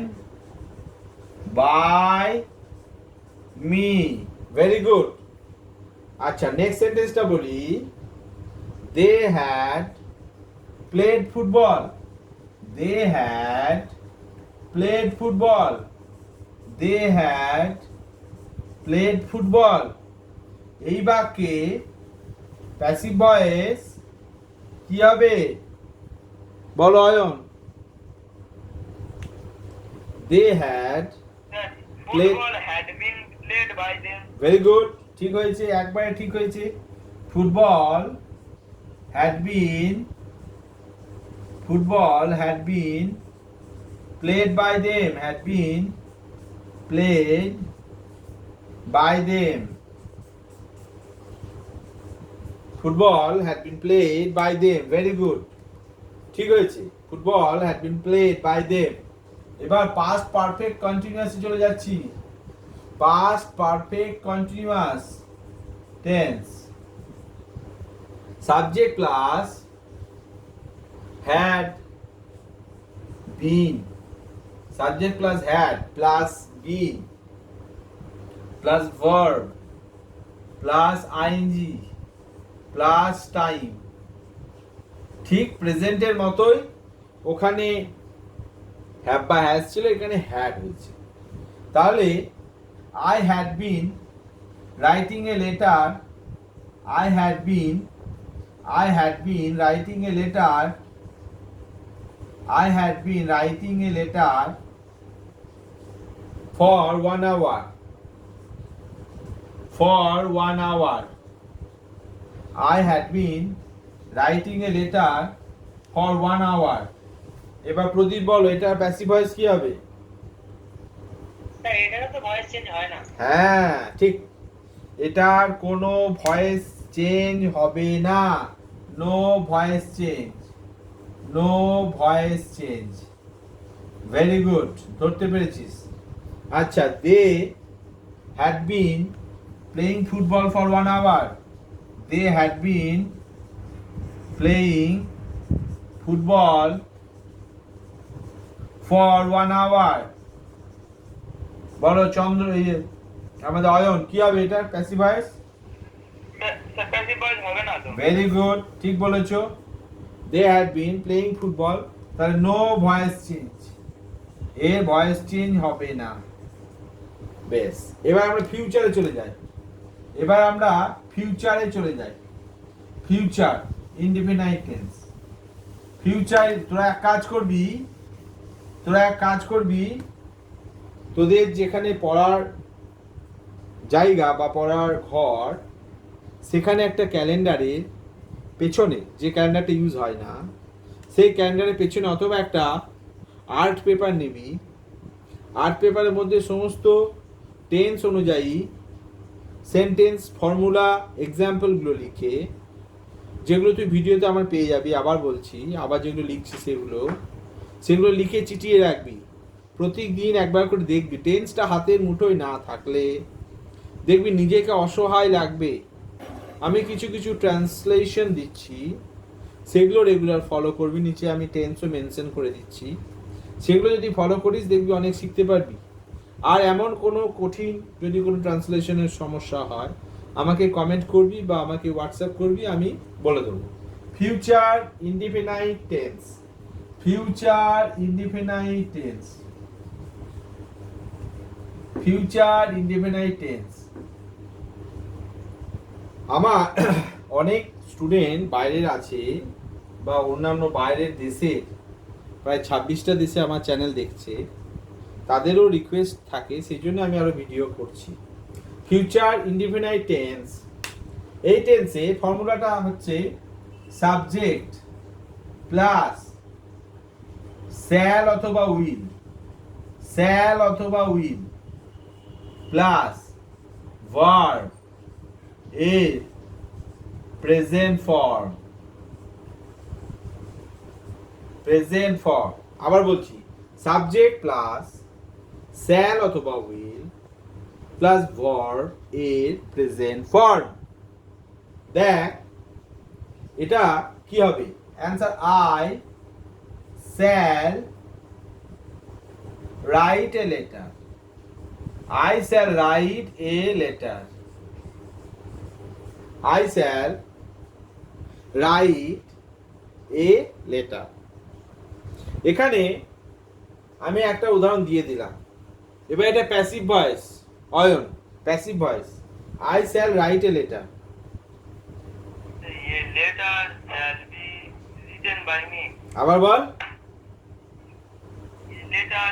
by me. Very good. আচ্ছা, next সেন্টেন্সটা বলি। They had played football, they had played football, they had played football. এই বাক্যে passive voice কি হবে বলো Ayan? They had That football had been played by them. Very good, ঠিক হয়েছে, একবারে ঠিক হয়েছে। Football had been, football had been played by them, had been played by them. Football had been played by them, very good, ঠিক হয়েছে। Football had been played by them. এবার past perfect কন্টিনিউয়াসে চলে যাচ্ছি। Past perfect continuous tense. Subject plus had been, subject plus had plus been plus verb plus ING plus time. ঠিক প্রেজেন্টের মতোই ওখানে হ্যাভ বা হ্যাজ ছিল, এখানে হ্যাড হয়েছে। তাহলে I had been writing a letter, I had been writing a letter, I had been writing a letter for 1 hour, for 1 hour. I had been writing a letter for 1 hour. এবার প্রদীপ বলো, এটা passive voice কি হবে? Sir এটারও তো voice change হয় না। হ্যাঁ ঠিক, এটার কোনো ভয়েস চেঞ্জ হবে না। No voice change, no voice change. Very good, ধরতে পেরেছিস। আচ্ছা, they had been playing football for 1 hour, they had been playing football for 1 hour। বলো চন্দ্র, এই যে আমাদের অয়ন, কি হবে এটা প্যাসিভ ভয়েস? প্যাসিভ ভয়েস হবে না তো। ভেরি গুড, ঠিক বলেছো। They had been playing football, তাহলে নো ভয়েস চেঞ্জ, এর ভয়েস চেঞ্জ হবে না। বেশ, এবার আমরা ফিউচারে চলে যাই। এবার আমরা ফিউচারে চলে যাই। Future indefinite tense. ফিউচার তোরা এক কাজ করবি, তোদের যেখানে পড়ার জায়গা বা পড়ার ঘর, সেখানে একটা ক্যালেন্ডারের পেছনে, যে ক্যালেন্ডারটা ইউজ হয় না, সেই ক্যালেন্ডারের পেছনে অথবা একটা আর্ট পেপার নিবি। আর্ট পেপারের মধ্যে সমস্ত টেন্স অনুযায়ী সেন্টেন্স, ফর্মুলা, এক্সাম্পলগুলো লিখে, যেগুলো তুই ভিডিওতে আমার পেয়ে যাবি, আবার বলছি, আবার যেগুলো লিখছি সেগুলো লিখে চিটিয়ে রাখবি। প্রতিদিন একবার করে দেখবি। টেন্সটা হাতের মুঠোয় না থাকলে দেখবি নিজেকে অসহায় লাগবে। আমি কিছু ট্রান্সলেশন দিচ্ছি, সেগুলো রেগুলার ফলো করবি। নিচে আমি টেন্সও মেনশন করে দিচ্ছি, সেগুলো যদি ফলো করিস দেখবি অনেক শিখতে পারবি। আর এমন কোনো কঠিন যদি কোনো ট্রান্সলেশনের সমস্যা হয়, আমাকে কমেন্ট করবি বা আমাকে হোয়াটসঅ্যাপ করবি, আমি বলে দেবো। Future indefinite tense, future indefinite tense, future indefinite tense. আমার অনেক স্টুডেন্ট বাইরের আছে বা অন্যান্য বাইরের দেশে, প্রায় 26টা দেশে আমার চ্যানেল দেখছে, তাদেরও রিকোয়েস্ট থাকে, সেই জন্য আমি আরো ভিডিও করছি। ফিউচার ইনডিফিনাইট টেন্স, এই টেন্সে ফর্মুলাটা হচ্ছে সাবজেক্ট প্লাস শ্যাল অথবা উইল, শ্যাল অথবা উইল প্লাস ভার্ব এর প্রেজেন্ট ফর্ম, প্রেজেন্ট ফর্ম। আবার বলছি, সাবজেক্ট প্লাস শ্যাল অথবা উইল প্লাস ভার্ব এর প্রেজেন্ট ফর্ম। দেখ এটা কি হবে? Answer I shall write a letter. I shall write a letter. I shall write a letter. এখানে আমি একটা উদাহরণ দিয়ে দিলাম। এবার এটা passive voice. Ayan, passive voice. I shall write a letter. A letter shall be written by me. আবার বল। A letter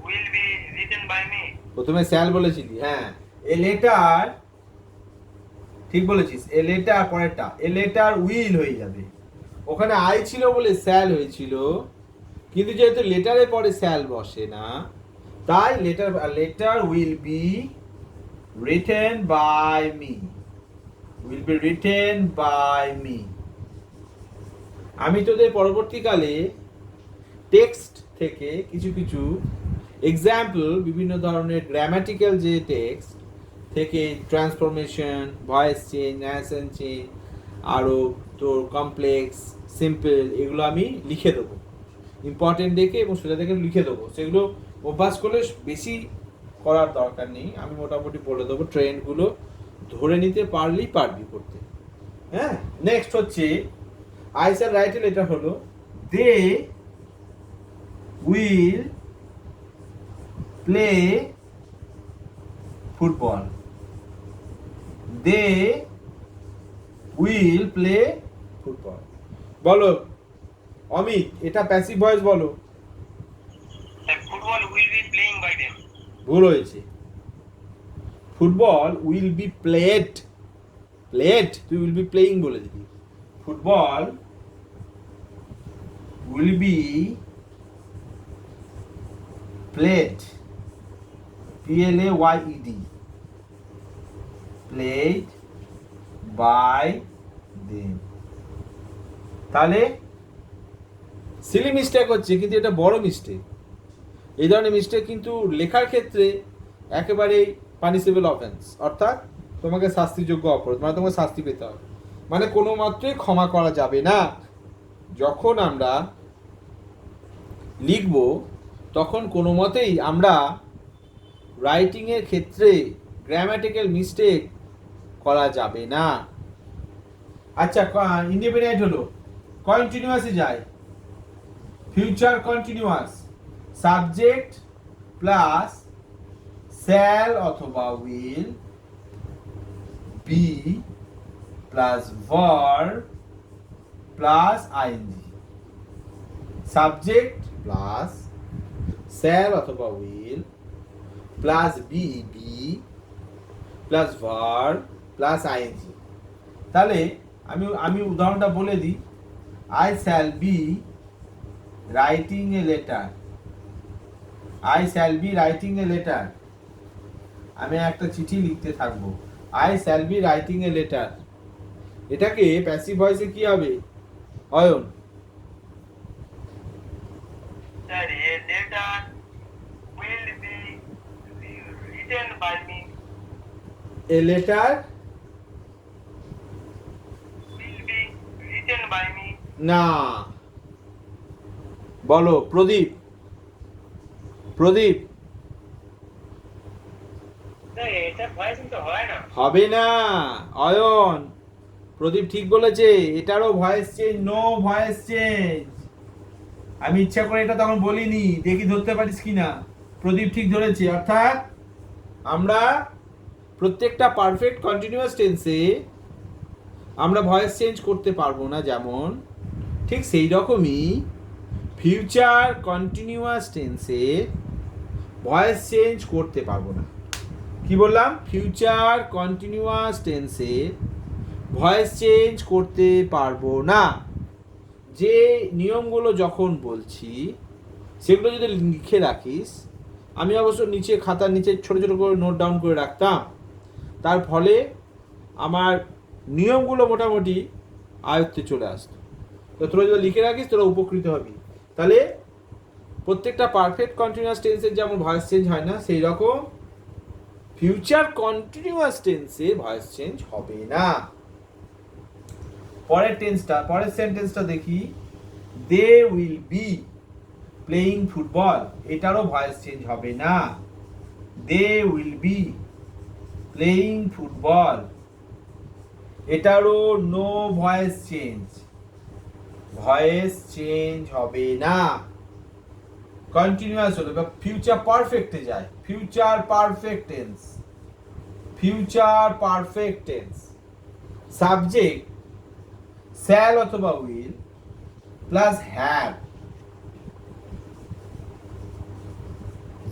will be written by me. প্রথমে শ্যাল বলেছিলি, হ্যাঁ। এ লেটার, ঠিক বলেছিস। এ লেটার পরেরটা এ লেটার উইল হয়ে যাবে। ওখানে আই ছিল বলে শ্যাল হয়েছিল, কিন্তু যেহেতু লেটারে পরে শ্যাল বসে না, তাই letter will be written by me. Will be written by me. আমি তোদের পরবর্তীকালে টেক্সট থেকে কিছু কিছু এক্সাম্পল, বিভিন্ন ধরনের গ্রামাটিক্যাল যে টেক্সট থেকে transformation, voice change, accent change, আরও তোর কমপ্লেক্স, সিম্পল, এগুলো আমি লিখে দেবো ইম্পর্টেন্ট দেখে এবং সোজা দেখে লিখে দেবো। সেগুলো অভ্যাস করলে বেশি করার দরকার নেই, আমি মোটামুটি বলে দেবো। ট্রেন্ডগুলো ধরে নিতে পারলেই পারবি করতে। হ্যাঁ, নেক্সট হচ্ছে I shall write a letter হলো they will play football. They will play football. বলো অমিত, এটা প্যাসিভ ভয়েস বলো। The football will be playing by them. ভুল হয়েছে। Football will be played. Played, তুই উইল বি প্লেইং বলে দিবি। Football will be played, PLAYED, played by them. তাহলে Seely mistake হচ্ছে, কিন্তু এটা বড় মিস্টেক। এই ধরনের মিস্টেক কিন্তু লেখার ক্ষেত্রে একেবারেই পানিশেবল অফেন্স, অর্থাৎ তোমাকে শাস্তিযোগ্য অপরাধ, মানে তোমাকে শাস্তি পেতে হবে, মানে কোনো মাত্রই ক্ষমা করা যাবে না। যখন আমরা লিখব তখন কোনো মতেই আমরা রাইটিংয়ের ক্ষেত্রে গ্রামাটিক্যাল মিস্টেক করা যাবে না। আচ্ছা, ইন্ডিপেন্ডেন্ট হলো, কন্টিনিউয়াসে যায়। Future continuous, subject plus shall অথবা will, be plus verb plus ING. Subject plus shall অথবা will plus be plus verb plus ING. তাহলে আমি উদাহরণটা বলে দিই। I shall be writing a letter. I shall be writing a letter. আমি একটা চিঠি লিখতে থাকবো। I shall be writing a letter. এটাকে প্যাসিভ ভয়েসে কি হবে Ayan? Sir, a letter will be written by me. A letter Will be written by me. না, বলো প্রদীপ। প্রদীপ Sir, এটা ভয়েস কিন্তু হয় না। হবে না অয়ন, প্রদীপ ঠিক বলেছে। এটারও voice change, no voice change. আমি ইচ্ছা করে এটা তখন বলিনি, দেখি ধরতে পারিস কিনা। প্রদীপ ঠিক ধরেছে, অর্থাৎ আমরা প্রত্যেকটা পারফেক্ট কন্টিনিউয়াস টেন্সে আমরা ভয়েস চেঞ্জ করতে পারবো না, যেমন ঠিক সেই রকমই ফিউচার কন্টিনিউয়াস টেন্সে ভয়েস চেঞ্জ করতে পারবো না। কি বললাম? ফিউচার কন্টিনিউয়াস টেন্সে ভয়েস চেঞ্জ করতে পারবো না। যে নিয়মগুলো যখন বলছি সেগুলো যদি লিখে রাখিস, আমি অবশ্য নিচে খাতার নিচে ছোট ছোট করে নোট ডাউন করে রাখতাম, তার ফলে আমার নিয়মগুলো মোটামুটি আয়ত্তে চলে আসতো। তো তোরা যদি লিখে রাখিস তোরা উপকৃত হবি। তাহলে প্রত্যেকটা পারফেক্ট কন্টিনিউয়াস টেন্সের যেমন ভয়েস চেঞ্জ হয় না, সেই রকম ফিউচার কন্টিনিউয়াস টেন্সে ভয়েস চেঞ্জ হবে না। পরের সেন্টেন্সটা দেখি, they will be playing football, এটারও ভয়েস চেঞ্জ হবে না। They will be playing football, এটারও নো ভয়েস চেঞ্জ হবে না। কন্টিনিউয়াস হলো বা ফিউচার পারফেক্টে যায়, future perfect tense. Subject shall অথবা উইল প্লাস হ্যাভ,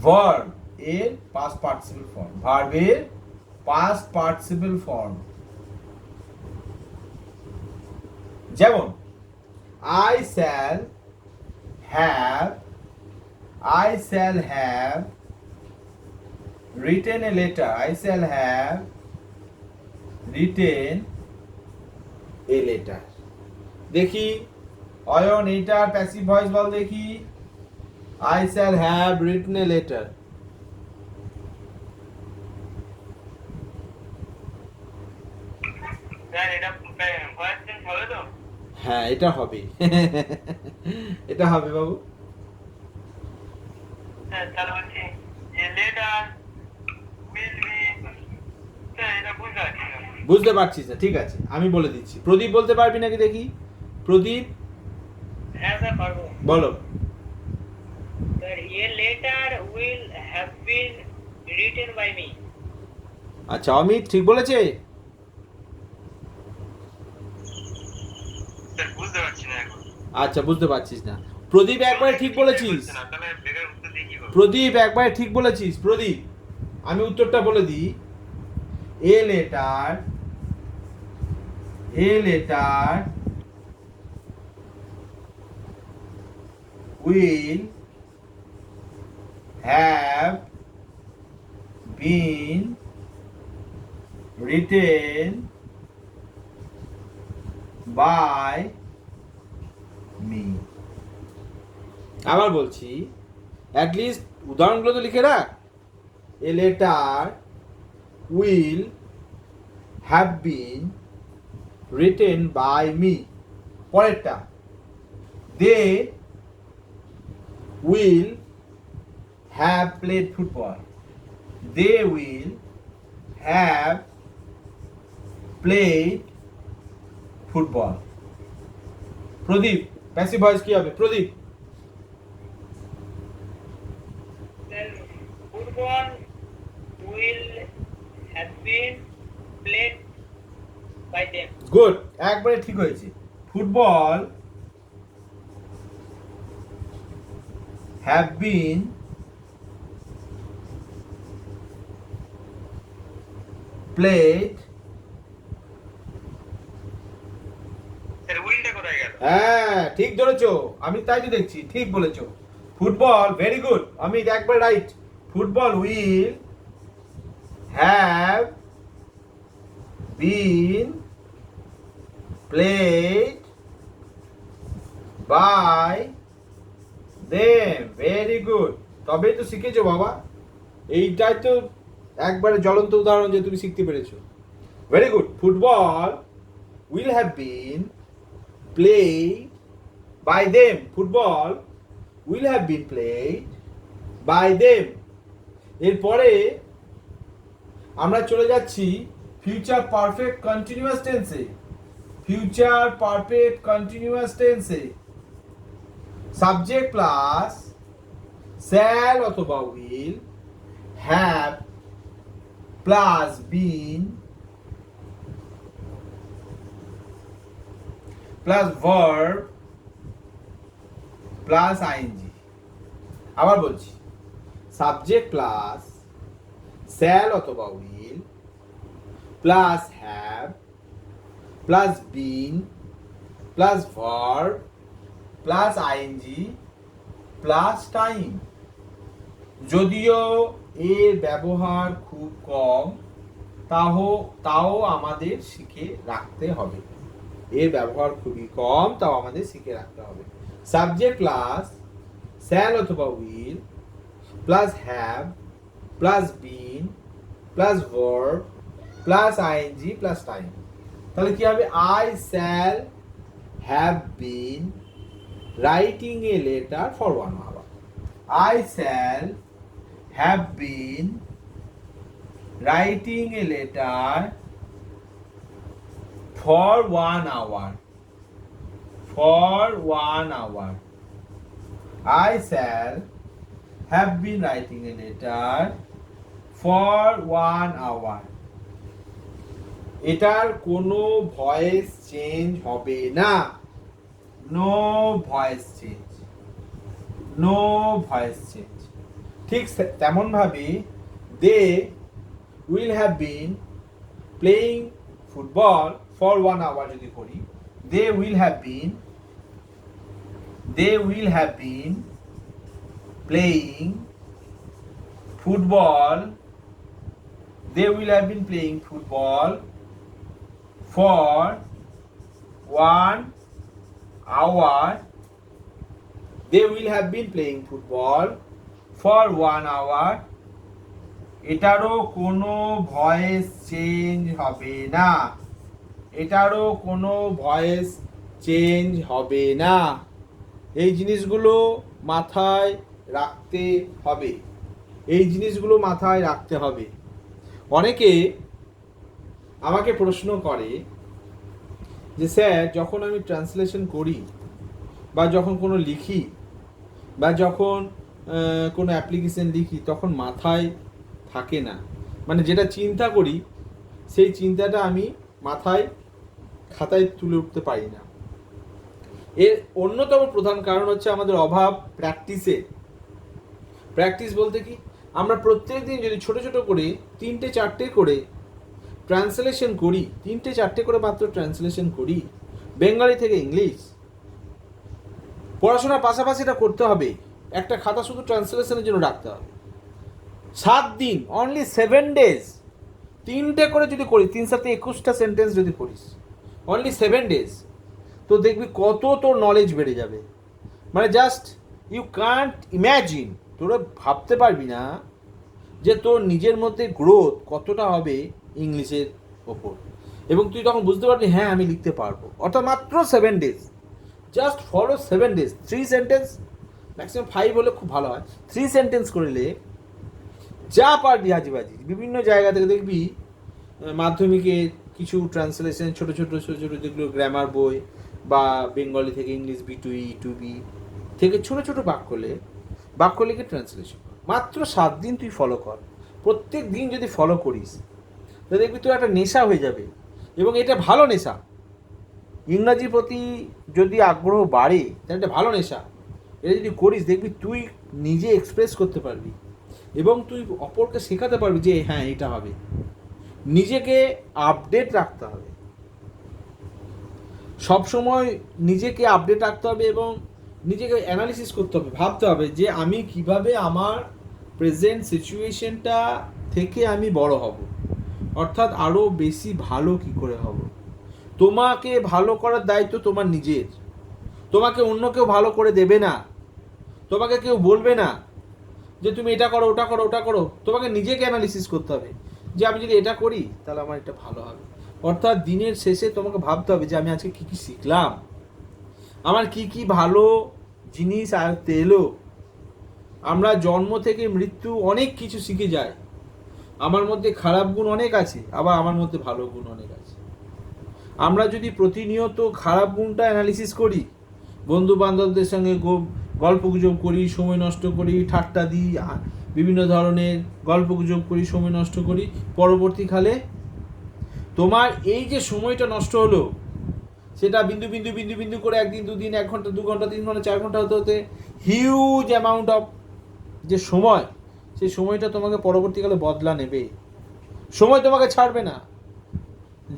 ভার্ব এর পাস্ট পার্টিসিপল ফর্ম, ভার্বের পাস্ট পার্টিসিপল ফর্ম। যেমন I shall have written a letter, I shall have written a letter। দেখি অয়ন এটার প্যাসিভ ভয়েস বল দেখি, I shall have written a letter। Sir এটা voice change হবে তো? হ্যাঁ এটা হবে এটা হবে বাবু। স্যার তাহলে বলছি যে লেটার উইল বি, স্যার এটা বুঝতে পারছি না। বুঝতে পারছিস না, ঠিক আছে আমি বলে দিচ্ছি। প্রদীপ বলতে পারবি নাকি দেখি? প্রদীপ হ্যাঁ স্যার পারবো। বলো। Sir a letter will have been written by me. আচ্ছা অমিত ঠিক বলেছে? স্যার বুঝতে পারছি না এখন। আচ্ছা বুঝতে পারছিস না। প্রদীপ একবারে ঠিক বলেছিস। তাহলে বেকার উত্তর দিয়ে কি করব? প্রদীপ একবারে ঠিক বলেছিস। প্রদীপ আমি উত্তরটা বলে দিই, a letter will have been written by me। আবার বলছি, at least উদাহরণগুলো তো লিখে রাখ। A letter will have been written by me। পরেরটা, they will have played football, they will have played football। Pradeep passive voice কি হবে? Pradeep football will have been played by them. Good, একবারে ঠিক হয়েছে। Football have been played, sir উইলটা কোথায় গেল? হ্যাঁ ঠিক ধরেছো, আমি তাই তো দেখছি ঠিক বলেছো। ফুটবল, ভেরি গুড অমিত, একবার write. Football will have been played by them, very good. তবেই তো শিখেছো বাবা, এইটাই তো একবারে জ্বলন্ত উদাহরণ যে তুমি শিখতে পেরেছো। Very good. Football will have bin played by them, football will have been played by them। এরপরে আমরা চলে যাচ্ছি ফিউচার পারফেক্ট কন্টিনিউয়াস টেন্সে। ফিউচার পারফেক্ট কন্টিনিউয়াস টেন্সে সাবজেক্ট প্লাস শ্যাল অথবা will, have plus been plus verb plus ING. আবার বলছি, subject plus shall অথবা will plus have plus been plus verb plus ING plus time. যদিও এর ব্যবহার খুব কম, তাও আমাদের শিখে রাখতে হবে। এর ব্যবহার খুবই কম, তাও আমাদের শিখে রাখতে হবে। সাবজেক্ট প্লাস shall অথবা will plus have plus been plus verb plus ING plus time. তাহলে কি হবে? I shall have been writing a letter for 1 hour. I shall have been writing a letter for 1 hour. For 1 hour. I shall have been writing a letter for 1 hour. এটার কোনো voice change হবে না। No voice change, no voice change. ঠিক তেমন ভাবে they will have been playing football for 1 hour যদি করি, they will have been playing football, they will have been playing football for 1 hour. They will have been playing football for 1 hour. এটারও কোনো voice change হবে না, এটারও কোনো voice change হবে না। এই জিনিসগুলো মাথায় রাখতে হবে, এই জিনিসগুলো মাথায় রাখতে হবে। অনেকে আমাকে প্রশ্ন করে যে স্যার, যখন আমি ট্রান্সলেশন করি বা যখন কোনো লিখি বা যখন কোনো অ্যাপ্লিকেশন লিখি, তখন মাথায় থাকে না। মানে যেটা চিন্তা করি সেই চিন্তাটা আমি মাথায় খাতায় তুলে উঠতে পারি না। এর অন্যতম প্রধান কারণ হচ্ছে আমাদের অভাব প্র্যাকটিসে। প্র্যাকটিস বলতে কি, আমরা প্রত্যেক দিন যদি ছোট ছোট করে 3-4টে করে ট্রান্সলেশন করি, 3-4টে করে মাত্র ট্রান্সলেশন করি বেঙ্গলি থেকে ইংলিশ, পড়াশোনার পাশাপাশি এটা করতে হবে। একটা খাতা শুধু ট্রান্সলেশনের জন্য রাখতে হবে। 7 দিন, অনলি 7 ডেজ 3টে করে যদি করি, 3-7-21টা সেন্টেন্স যদি করিস, অনলি 7 ডেজ, তো দেখবি কত তোর নলেজ বেড়ে যাবে। মানে জাস্ট ইউ কান্ট ইম্যাজিন, তোরা ভাবতে পারবি না যে তোর নিজের মধ্যে গ্রোথ কতটা হবে ইংলিশের ওপর। এবং তুই তখন বুঝতে পারবি হ্যাঁ আমি লিখতে পারবো। অর্থাৎ মাত্র 7 days, just follow 7 days, 3 sentence, maximum 5 হলে খুব ভালো হয়। 3 সেন্টেন্স করলে যা পারবি হাজিবাজি। বিভিন্ন জায়গা থেকে দেখবি মাধ্যমিকের কিছু ট্রান্সলেশন ছোট ছোট যেগুলো গ্রামার বই বা বেঙ্গলি থেকে ইংলিশ B2E E2B থেকে ছোট ছোট বাক্য লিখে ট্রান্সলেশন মাত্র 7 দিন তুই ফলো কর। প্রত্যেক দিন যদি ফলো করিস তো দেখবি তোর একটা নেশা হয়ে যাবে, এবং এটা ভালো নেশা। ইংরাজির প্রতি যদি আগ্রহ বাড়ে তাহলে এটা ভালো নেশা। এটা যদি করিস দেখবি তুই নিজে এক্সপ্রেস করতে পারবি এবং তুই অপরকে শেখাতে পারবি যে হ্যাঁ এটা হবে। নিজেকে আপডেট রাখতে হবে, সবসময় নিজেকে আপডেট রাখতে হবে এবং নিজেকে অ্যানালিসিস করতে হবে, ভাবতে হবে যে আমি কিভাবে আমার প্রেজেন্ট সিচুয়েশনটা থেকে আমি বড় হব, অর্থাৎ আরও বেশি ভালো কি করে হব। তোমাকে ভালো করার দায়িত্ব তোমার নিজের। তোমাকে অন্য কেউ ভালো করে দেবে না, তোমাকে কেউ বলবে না যে তুমি এটা করো ওটা করো ওটা করো। তোমাকে নিজেকে অ্যানালিসিস করতে হবে যে আমি যদি এটা করি তাহলে আমার এটা ভালো হবে। অর্থাৎ দিনের শেষে তোমাকে ভাবতে হবে যে আমি আজকে কী কী শিখলাম, আমার কি কি ভালো জিনিস আয়ত্তে এলো। আমরা জন্ম থেকে মৃত্যু অনেক কিছু শিখে যাই। আমার মধ্যে খারাপ গুণ অনেক আছে, আবার আমার মধ্যে ভালো গুণ অনেক আছে। আমরা যদি প্রতিনিয়ত খারাপ গুণটা অ্যানালিসিস করি, বন্ধু বান্ধবদের সঙ্গে গল্পগুজব করি, সময় নষ্ট করি, ঠাট্টা দিই, বিভিন্ন ধরনের গল্পগুজব করি, সময় নষ্ট করি, পরবর্তীকালে তোমার এই যে সময়টা নষ্ট হলো সেটা বিন্দু বিন্দু বিন্দু বিন্দু করে একদিন দুদিন 1 ঘন্টা 2 ঘন্টা 3 ঘন্টা 4 ঘন্টা হতে হতে হিউজ অ্যামাউন্ট অফ যে সময়, সেই সময়টা তোমাকে পরবর্তীকালে বদলা নেবে। সময় তোমাকে ছাড়বে না।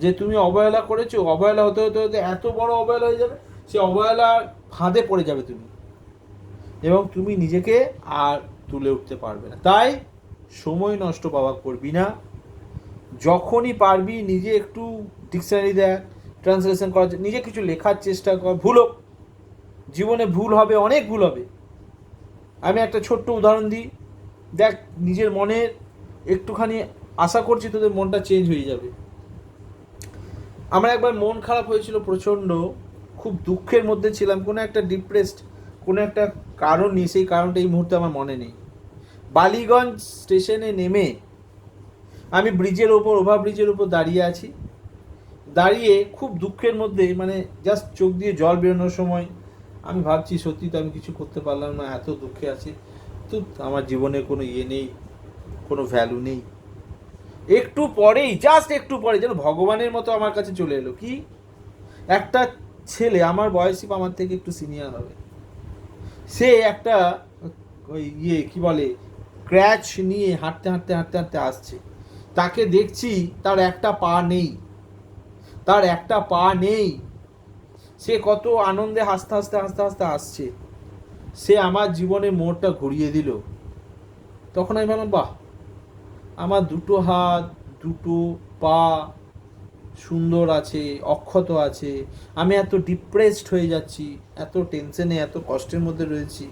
যে তুমি অবহেলা করেছো, অবহেলা হতে হতে হতে এত বড় অবহেলা হয়ে যাবে, সে অবহেলার ফাঁদে পড়ে যাবে তুমি, এবং তুমি নিজেকে আর তুলে উঠতে পারবে না। তাই সময় নষ্ট বাবা করবি না। যখনই পারবি নিজে একটু ডিকশনারি দেখ, ট্রান্সলেশন করার, নিজে কিছু লেখার চেষ্টা কর। ভুল হোক, জীবনে ভুল হবে, অনেক ভুল হবে, আমি একটা ছোট্ট উদাহরণ দিই, দেখ নিজের মনের একটুখানি আশা করছি তোদের মনটা চেঞ্জ হয়ে যাবে। আমার একবার মন খারাপ হয়েছিল প্রচণ্ড, খুব দুঃখের মধ্যে ছিলাম, কোনো একটা ডিপ্রেসড, কোনো একটা কারণ নেই, সেই কারণটা এই মুহূর্তে আমার মনে নেই। বালিগঞ্জ স্টেশনে নেমে আমি ব্রিজের ওপর, ওভারব্রিজের ওপর দাঁড়িয়ে আছি, দাঁড়িয়ে খুব দুঃখের মধ্যে, মানে জাস্ট চোখ দিয়ে জল বেরোনোর সময় আমি ভাবছি সত্যি তো আমি কিছু করতে পারলাম না, এত দুঃখে আছি, তো আমার জীবনে কোনো ইয়ে নেই, কোনো ভ্যালু নেই। একটু পরেই, জাস্ট একটু পরে যেন ভগবানের মতো আমার কাছে চলে এলো। কি, একটা ছেলে আমার বয়সী বা আমার থেকে একটু সিনিয়র হবে, সে একটা ওই ইয়ে কি বলে ক্র্যাচ নিয়ে হাঁটতে হাঁটতে হাঁটতে হাঁটতে আসছে। তাকে দেখছি, তার একটা পা নেই, তার একটা পা নেই, সে কত আনন্দে হাসতে হাসতে হাসতে হাসতে আসছে, সে আমার জীবনে মোড়টা ঘুরিয়ে দিল। তখন আমি ভাবলাম বাহ, আমার দুটো হাত, দুটো পা সুন্দর আছে, অক্ষত আছে, আমি এত ডিপ্রেসড হয়ে যাচ্ছি, এত টেনশনে, এত কষ্টের মধ্যে রয়েছি,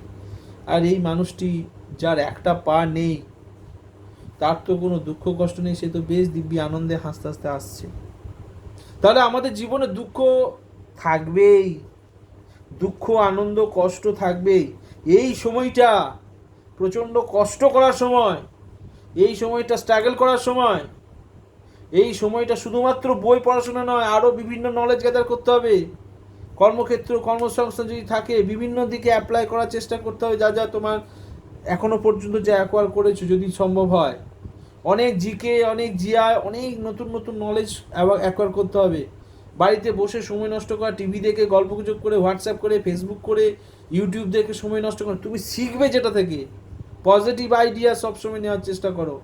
আর এই মানুষটি যার একটা পা নেই, তার তো কোনো দুঃখ কষ্ট নেই, সে তো বেশ দিব্যি আনন্দে হাসতে হাসতে আসছে। তাহলে আমাদের জীবনে দুঃখ থাকবেই, দুঃখ আনন্দ কষ্ট থাকবেই। এই সময়টা প্রচণ্ড কষ্ট করার সময়, এই সময়টা স্ট্রাগল করার সময়, এই সময়টা শুধুমাত্র বই পড়াশোনা নয়, আরও বিভিন্ন নলেজ গ্যাদার করতে হবে। কর্মক্ষেত্র, কর্মসংস্থান যদি থাকে, বিভিন্ন দিকে অ্যাপ্লাই করার চেষ্টা করতে হবে, যা যা তোমার এখনও পর্যন্ত যা অ্যাকোয়ার করেছো, যদি সম্ভব হয় অনেক জিকে, অনেক জিআই, অনেক নতুন নতুন নলেজ অ্যাকোয়ার করতে হবে। বাড়িতে বসে সময় নষ্ট করা, টিভি দেখে, গল্পগুজব করে, হোয়াটসঅ্যাপ করে, ফেসবুক করে, ইউটিউব দেখে সময় নষ্ট করে, তুমি শিখবে যেটা থেকে। পজিটিভ আইডিয়া সবসময় নেওয়ার চেষ্টা করো,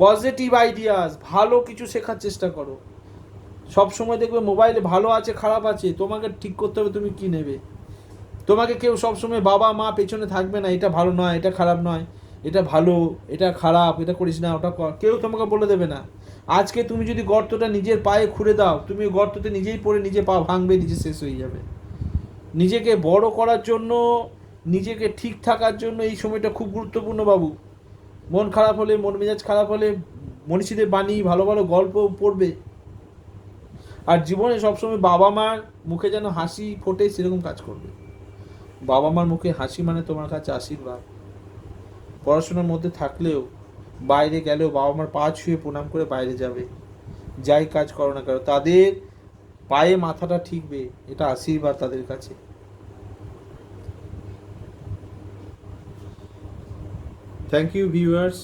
পজিটিভ আইডিয়াস, ভালো কিছু শেখার চেষ্টা করো। সবসময় দেখবে মোবাইলে ভালো আছে খারাপ আছে, তোমাকে ঠিক করতে হবে তুমি কি নেবে। তোমাকে কেউ সবসময় বাবা মা পেছনে থাকবে না, এটা ভালো নয়, এটা খারাপ নয়, এটা ভালো, এটা খারাপ, এটা করিস না, ওটা কর, কেউ তোমাকে বলে দেবে না। আজকে তুমি যদি গর্তটা নিজের পায়ে খুঁড়ে দাও, তুমি গর্ততে নিজেই পড়ে নিজে পা ভাঙবে, নিজে শেষ হয়ে যাবে। নিজেকে বড় করার জন্য, নিজেকে ঠিক থাকার জন্য এই সময়টা খুব গুরুত্বপূর্ণ বাবু। মন খারাপ হলে, মন মেজাজ খারাপ হলে মনীষীদের বাণী, ভালো ভালো গল্প পড়বে। আর জীবনে সবসময় বাবা মার মুখে যেন হাসি ফোটে, সেরকম কাজ করবে। বাবা মার মুখে হাসি মানে তোমার কাছে আশীর্বাদ। পড়াশোনার মধ্যে থাকলেও, বাইরে গেলেও বাবা মার পা ছুঁয়ে প্রণাম করে বাইরে যাবে। যাই কাজ করো না কেন, তাদের পায়ে মাথাটা ঠিকবে, এটা আশীর্বাদ তাদের কাছে। Thank you viewers.